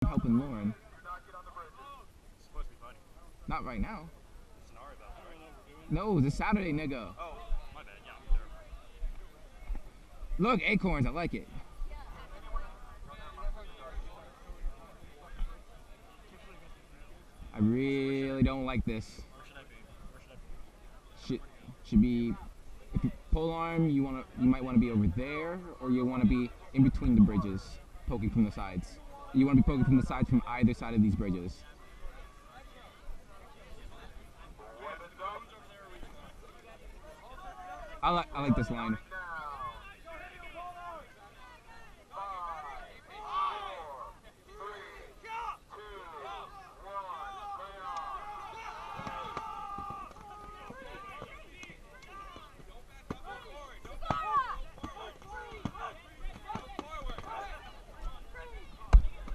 I'm helping Lauren. It's supposed to be funny. Not right now. It's an hour about, right? No, it's a Saturday, nigga. Oh, my bad. Yeah, I'm there. Look, acorns. I like it. I really don't like this. Where should I be? Where should I be? Should be, if you pole arm, you might want to be over there, or you want to be in between the bridges, poking from the sides. You want to be poking from the sides from either side of these bridges. I like this line.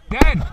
Dead!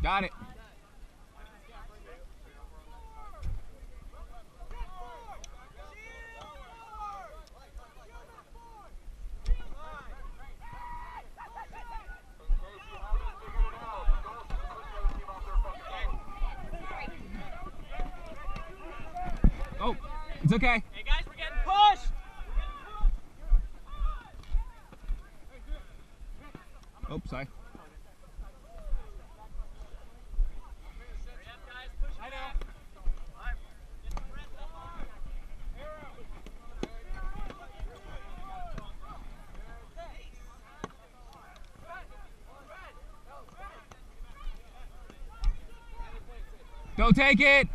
Got it. Oh, it's okay. Hey guys, we're getting pushed! Oh, sorry. Don't take it!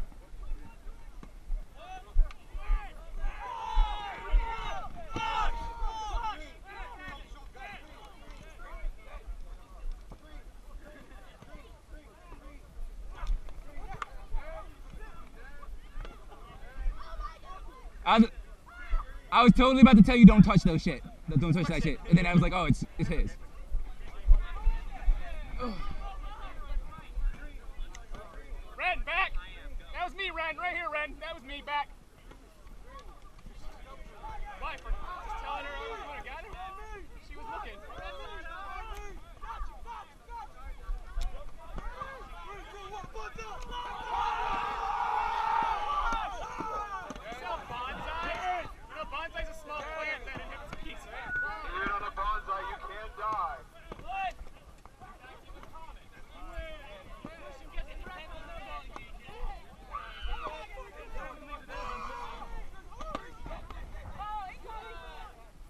I was totally about to tell you don't touch those shit. Don't touch that shit. And then I was like, oh, it's his. Ren, back! That was me, Ren. Right here, Ren. That was me, back. Why? For just telling her I was going to get her? She was looking. Bonsai's a small plant that inhibits peace, right? Even on a bonsai, you can die. What?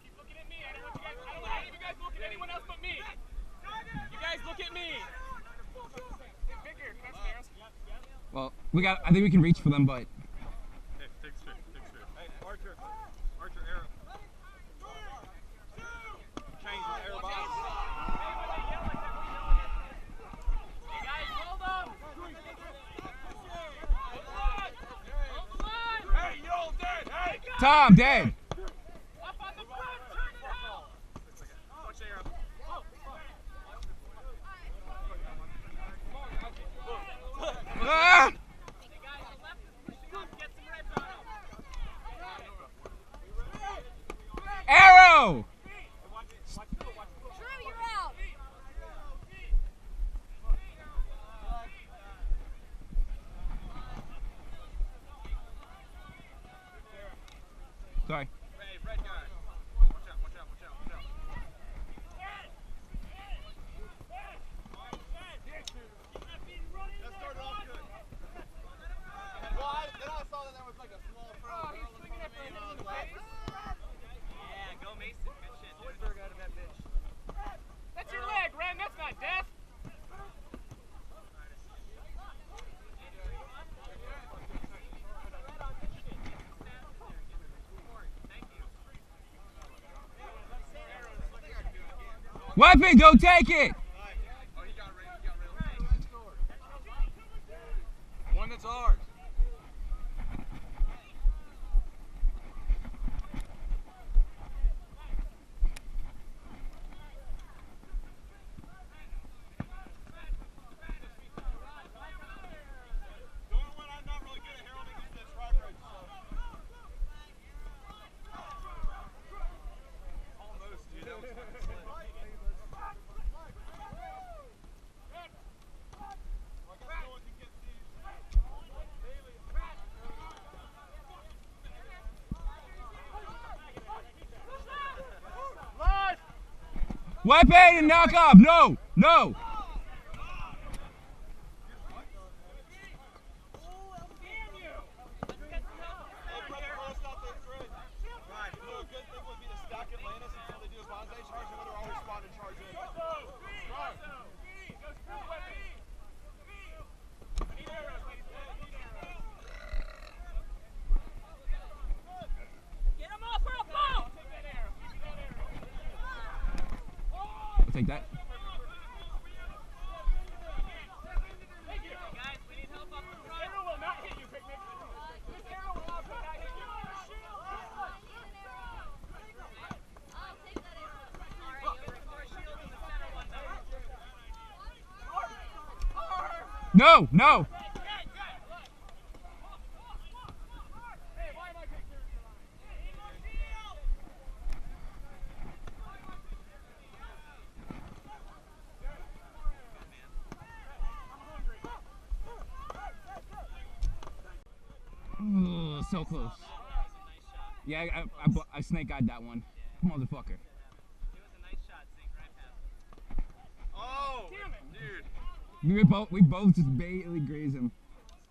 Keep looking at me. I don't want any of you guys look at anyone else but me. You guys look at me. Bigger. Can I have some arrows? Well, I think we can reach for them, but. Hey, take straight. Hey, Archer. Archer, arrow. Change the arrow box. Hey guys, hold up! Hey, yo, dead! Hey! Tom, dead! Up on the front, turn it out! Watch the arrow. Ah! Hey guys, the left is pushing up, get some reds on him. Arrow! Drew, you're out. Sorry. Hey, red guy. Watch out. That started off good. Well, then I saw that there was like a small throw. Oh, he's swinging it for him in the face. Yeah, go Mason. Good shit, dude. Hoiberg out of that bitch. That's your leg, Ren. That's not death. Nice Weapon, don't take it. Oh, he got rid. He got rid. One that's ours. Weapon and knock off. No, no. I'll take that. No, no. Ugh, so close. Yeah, I snake eyed that one. Motherfucker. Oh, dude. We both just barely graze him.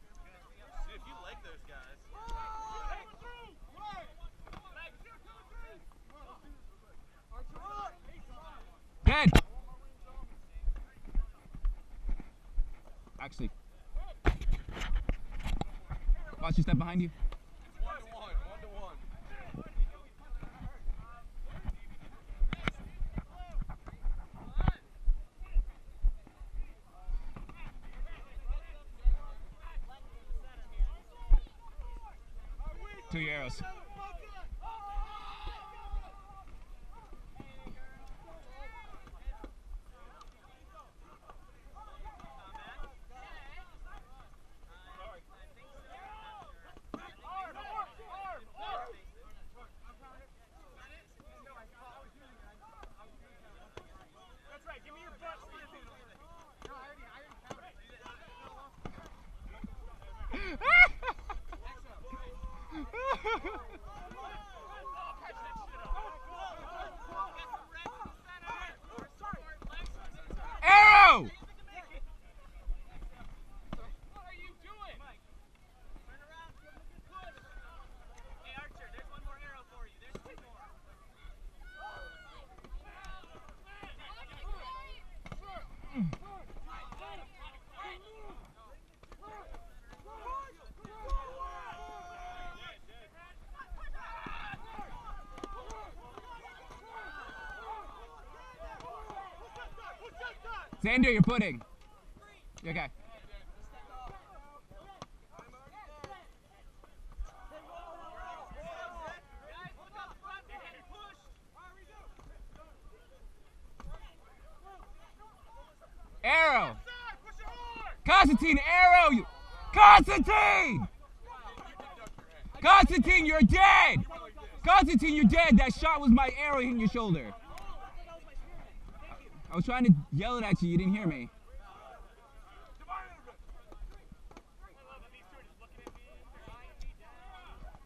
See if you like those guys. Dead. Actually. Watch your step behind you. 1-1. 1-1. 2 arrows. Arrow! What are you doing? Turn around, push. Hey Archer, there's one more arrow for you. There's two more. Xander, you're pudding. Okay. Arrow! Constantine, arrow! You, Constantine! Constantine, you're dead! Constantine, you're dead! That shot was my arrow hitting your shoulder. I was trying to yell it at you, you didn't hear me.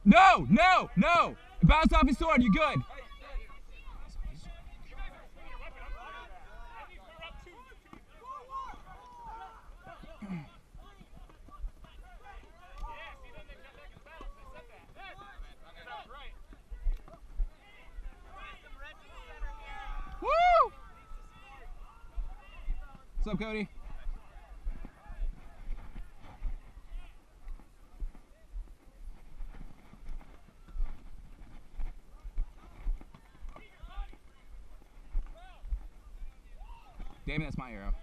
No, no, no! Bounce off his sword, you're good. Woo! What's up, Cody? Damn it, that's my arrow.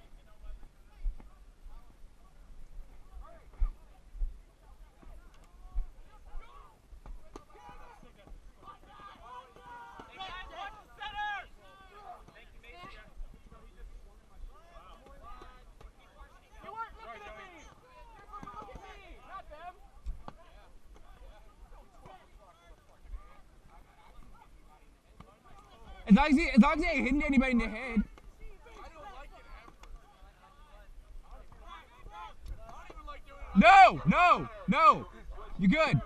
As long as he ain't hitting anybody in the head. No, no, no. You're good.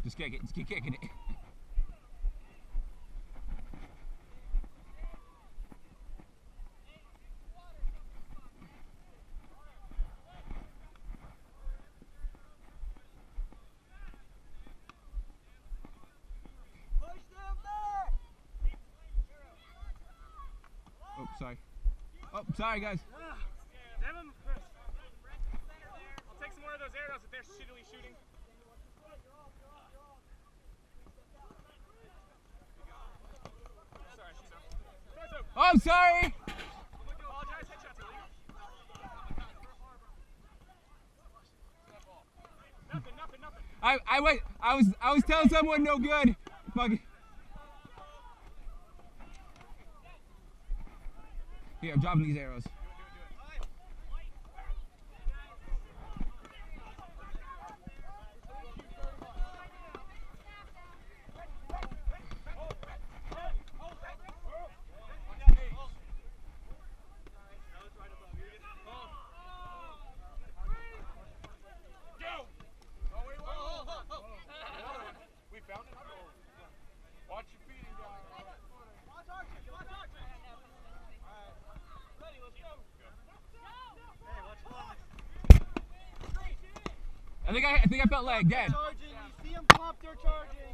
Just kick it. Just keep kicking it. Oh, sorry. Oh, sorry, guys. Devin, I'll take some more of those arrows if they're shittily shooting. Oh, I'm sorry. Apologize, headshots illegal. Nothing. I was telling someone no good. Fuck it. Here, I'm dropping these arrows. I think I felt like dead. Charging, you see them pump, they're charging.